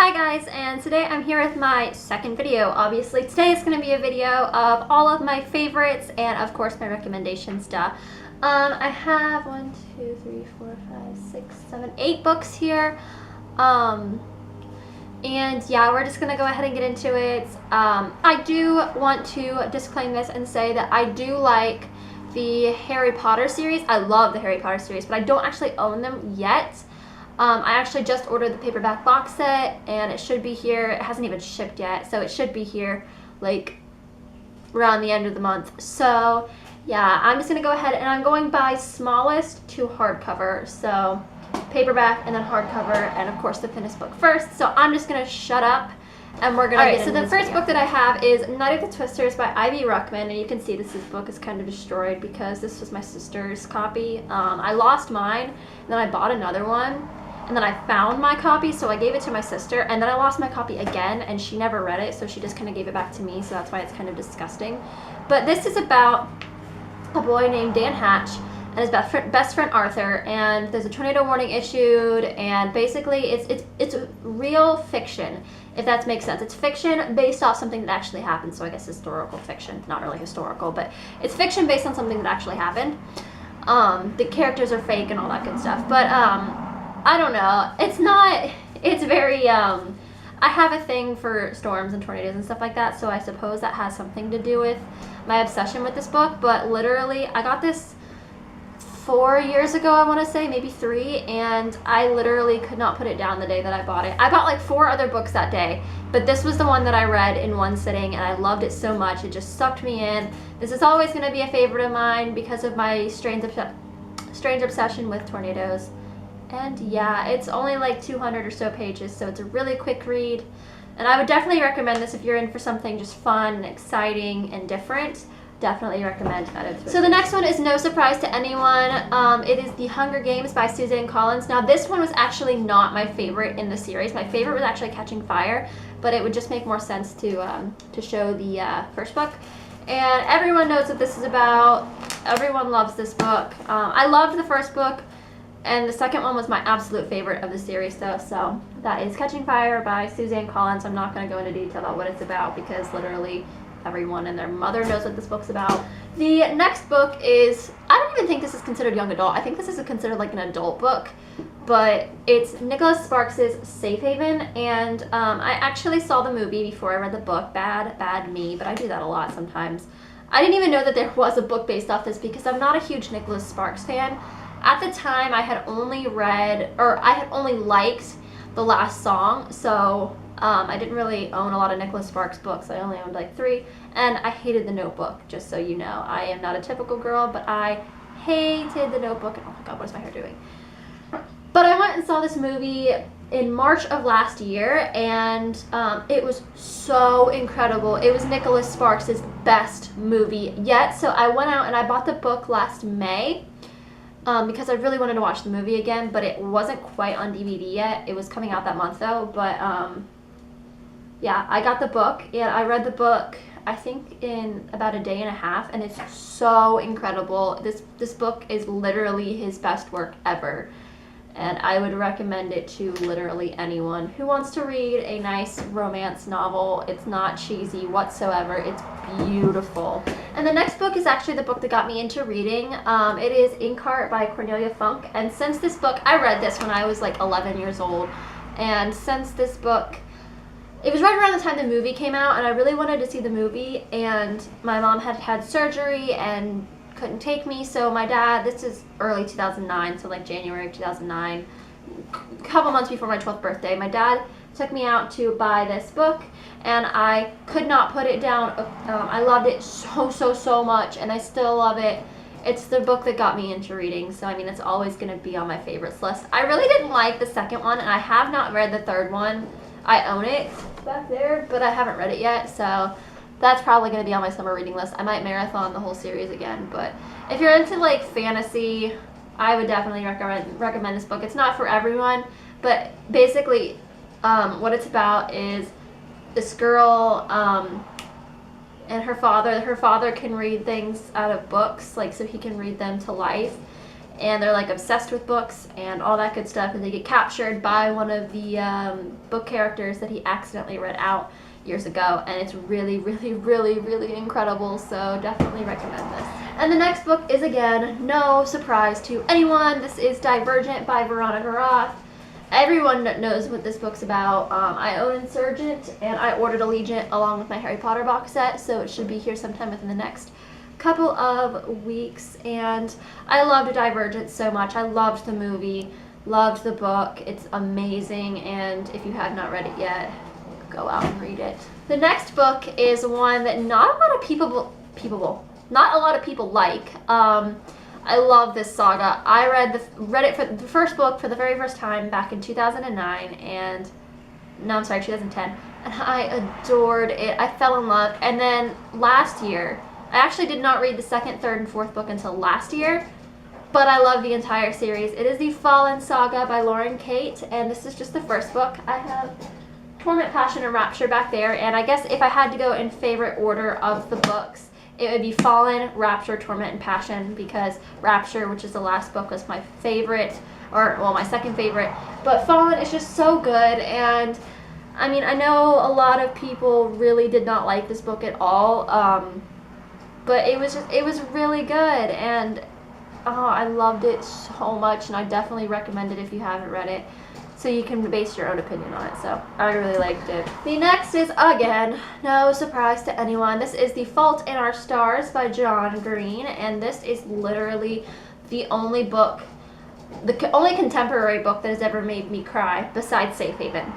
Hi guys, and today I'm here with my second video. Obviously today is going to be a video of all of my favorites and of course my recommendations. I have 1, 2, 3, 4, 5, 6, 7, 8 books here. And yeah, we're just going to go ahead and get into it. I do want to disclaim this and say that I do like the Harry Potter series. I love the Harry Potter series, but I don't actually own them yet. I actually just ordered the paperback box set and it should be here. It hasn't even shipped yet, so it should be here like around the end of the month. So yeah, I'm just gonna go ahead and I'm going by smallest to hardcover. So paperback and then hardcover, and of course the finished book first. So I'm just gonna shut up and we're gonna get into this. So the first book that I have is Night of the Twisters by Ivy Ruckman, and you can see this book is kind of destroyed because this was my sister's copy. I lost mine and then I bought another one. And then I found my copy, so I gave it to my sister, and then I lost my copy again, and she never read it, so she just kind of gave it back to me, so that's why it's kind of disgusting. But this is about a boy named Dan Hatch and his best friend Arthur, and there's a tornado warning issued, and basically it's real fiction, if that makes sense. It's fiction based off something that actually happened, so I guess historical fiction. Not really historical, but it's fiction based on something that actually happened. The characters are fake and all that good stuff, but I don't know. It's very, I have a thing for storms and tornadoes and stuff like that, so I suppose that has something to do with my obsession with this book, but literally, I got this 4 years ago, I want to say, maybe 3, and I literally could not put it down the day that I bought it. I bought like 4 other books that day, but this was the one that I read in one sitting, and I loved it so much. It just sucked me in. This is always going to be a favorite of mine because of my strange obsession with tornadoes. And yeah, it's only like 200 or so pages, so it's a really quick read. And I would definitely recommend this if you're in for something just fun and exciting and different. Definitely recommend that. So the next one is no surprise to anyone. It is The Hunger Games by Suzanne Collins. Now this one was actually not my favorite in the series. My favorite was actually Catching Fire, but it would just make more sense to show the first book. And everyone knows what this is about. Everyone loves this book. I loved the first book. And the second one was my absolute favorite of the series though, so that is Catching Fire by Suzanne Collins. I'm not going to go into detail about what it's about because literally everyone and their mother knows what this book's about. The next book is, I don't even think this is considered young adult. I think this is considered like an adult book, but it's Nicholas Sparks' Safe Haven, and I actually saw the movie before I read the book. Bad me, but I do that a lot sometimes. I didn't even know that there was a book based off this because I'm not a huge Nicholas Sparks fan. At the time, I had only liked The Last Song, so I didn't really own a lot of Nicholas Sparks books. I only owned like 3, and I hated The Notebook, just so you know. I am not a typical girl, but I hated The Notebook, and oh my god, what is my hair doing? But I went and saw this movie in March of last year, and it was so incredible. It was Nicholas Sparks' best movie yet, so I went out and I bought the book last May. Because I really wanted to watch the movie again, but it wasn't quite on DVD yet. It was coming out that month though, but yeah, I got the book, and I read the book I think in about a day and a half, and it's so incredible. This book is literally his best work ever, and I would recommend it to literally anyone who wants to read a nice romance novel. It's not cheesy whatsoever. It's beautiful. And the next book is actually the book that got me into reading. It is Inkheart by Cornelia Funk, and since this book, I read this when I was like 11 years old, and since this book, it was right around the time the movie came out, and I really wanted to see the movie, and my mom had had surgery and couldn't take me, so my dad, this is early 2009, so like January of 2009, a couple months before my 12th birthday, my dad took me out to buy this book, and I could not put it down. I loved it so much, and I still love it. It's the book that got me into reading, so I mean, it's always going to be on my favorites list. I really didn't like the second one, and I have not read the third one. I own it back there, but I haven't read it yet, so that's probably going to be on my summer reading list. I might marathon the whole series again, but if you're into like fantasy, I would definitely recommend this book. It's not for everyone, but basically what it's about is this girl and her father. Her father can read things out of books, like so he can read them to life. and they're like obsessed with books and all that good stuff, and they get captured by one of the book characters that he accidentally read out years ago, and it's really, really, really, really incredible, so definitely recommend this. And the next book is, again, no surprise to anyone, this is Divergent by Veronica Roth. Everyone knows what this book's about. I own Insurgent, and I ordered Allegiant along with my Harry Potter box set, so it should be here sometime within the next couple of weeks. And I loved Divergent so much. I loved the movie, loved the book. It's amazing, and if you have not read it yet, go out and read it. The next book is one that not a lot of people like. I love this saga. I read it for the first book for the very first time back in 2009, and no, I'm sorry, 2010, and I adored it. I fell in love. And then last year, I actually did not read the second, third, and fourth book until last year, but I love the entire series. It is the Fallen Saga by Lauren Kate, and this is just the first book. I have Torment, Passion, and Rapture back there, and I guess if I had to go in favorite order of the books, it would be Fallen, Rapture, Torment, and Passion, because Rapture, which is the last book, was my favorite, or, well, my second favorite. But Fallen is just so good, and, I mean, I know a lot of people really did not like this book at all, but it was really good, and, oh, I loved it so much, and I definitely recommend it if you haven't read it, so you can base your own opinion on it. So I really liked it. The next is, again, no surprise to anyone, this is The Fault in Our Stars by John Green, and this is literally the only book, the only contemporary book that has ever made me cry besides Safe Haven.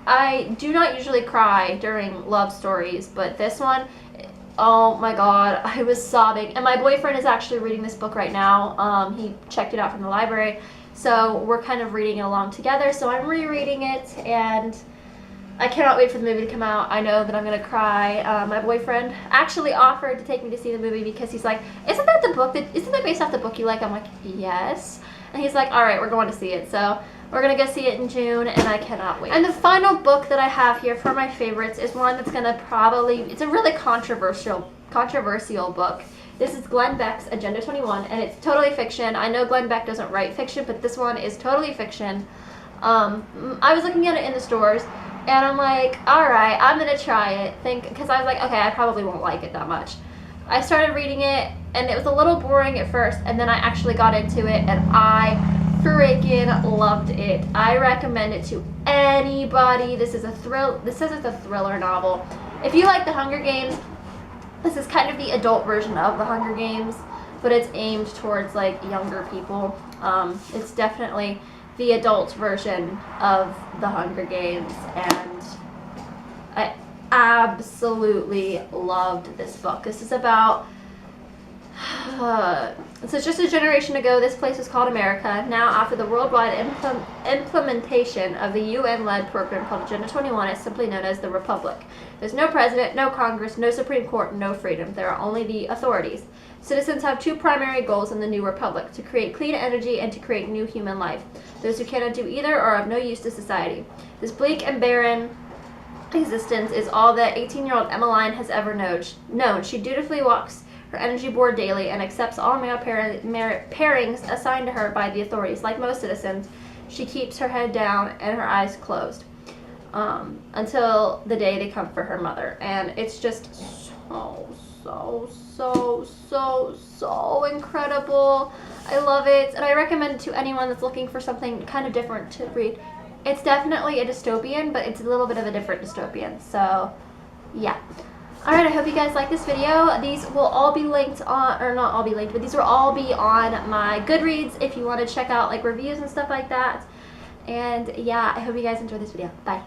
I do not usually cry during love stories, but this one, oh my god, I was sobbing. And my boyfriend is actually reading this book right now. He checked it out from the library, so we're kind of reading it along together. So I'm rereading it, and I cannot wait for the movie to come out. I know that I'm gonna cry. My boyfriend actually offered to take me to see the movie because he's like, isn't that based off the book you like? I'm like, yes. And he's like, all right, we're going to see it. So we're gonna go see it in June, and I cannot wait. And the final book that I have here for my favorites is one that's gonna it's a really controversial book. This is Glenn Beck's Agenda 21, and it's totally fiction. I know Glenn Beck doesn't write fiction, but this one is totally fiction. I was looking at it in the stores, and I'm like, alright, I'm gonna try it. Because I was like, okay, I probably won't like it that much. I started reading it, and it was a little boring at first, and then I actually got into it, and I freaking loved it. I recommend it to anybody. This is a thriller novel. If you like The Hunger Games, this is kind of the adult version of The Hunger Games, but it's aimed towards like younger people. It's definitely the adult version of The Hunger Games, and I absolutely loved this book. This is about so just a generation ago, this place was called America. Now, after the worldwide implementation of the UN-led program called Agenda 21, it's simply known as the Republic. There's no president, no Congress, no Supreme Court, no freedom. There are only the authorities. Citizens have two primary goals in the new republic: to create clean energy and to create new human life. Those who cannot do either are of no use to society. This bleak and barren existence is all that 18-year-old Emmeline has ever known. She dutifully walks her energy board daily and accepts all male pairings assigned to her by the authorities. Like most citizens, she keeps her head down and her eyes closed until the day they come for her mother. And it's just so incredible. I love it, and I recommend it to anyone that's looking for something kind of different to read. It's definitely a dystopian, but it's a little bit of a different dystopian, so yeah. Alright, I hope you guys like this video. These will all be linked on, or not all be linked, but these will all be on my Goodreads if you want to check out like reviews and stuff like that. And yeah, I hope you guys enjoyed this video. Bye.